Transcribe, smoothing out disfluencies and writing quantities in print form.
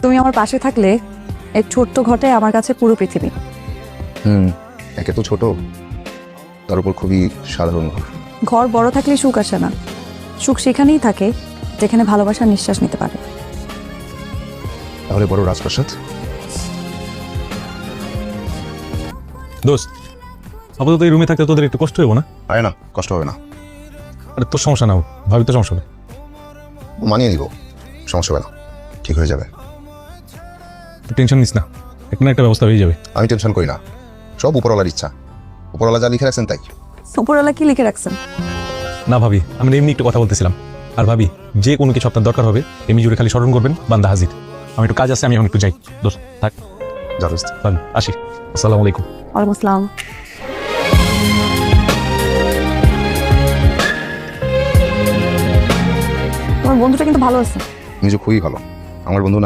তুমি আমার পাশে থাকলে এই ছোট্ট ঘটে আমার কাছে পুরো পৃথিবী। একে তো ছোট, তার উপর খুবই সাধারণ ঘর। ঘর বড় থাকলে সুখ আসে না, সুখ সেখানেই থাকে যেখানে ভালোবাসার নিঃশ্বাস নিতে পারে। তাহলে বড় রাজপ্রাসাদ। দোস্ত, আপাতত এই রুমে থাকতে তোদের একটু কষ্ট হইব না? আরে না, কষ্ট হবে না, আরে তোর সমস্যা নাও, ভাবি তো সমস্যা হবে। মানিয়ে নিব, সমস্যা হবে না, ঠিক হয়ে যাবে। টেনশন নিস না, একটা না একটা ব্যবস্থা হয়ে যাবে। আমি টেনশন করি না, সব উপরওয়ালার ইচ্ছা। উপরওয়ালা যা লিখে রাখছেন তাই। উপরওয়ালা কি লিখে রাখছেন? না ভাবি, আমি এমনি একটু কথা বলতেছিলাম। আর ভাবি, যে কোনো কিছু আপনার দরকার হবে এমনি জুড়ে খালি স্মরণ করবেন, বান্দা হাজির। আমি একটু কাজ আছে, আমি এখন একটু যাই। দোস্ত থাক, জাভেদ, ভাবি আসি। আসসালামু আলাইকুম। ওয়ালাইকুম আসসালাম। তোমার বন্ধুটা কিন্তু ভালো আছে। নিজে খুবই ভালো, আমার বন্ধু না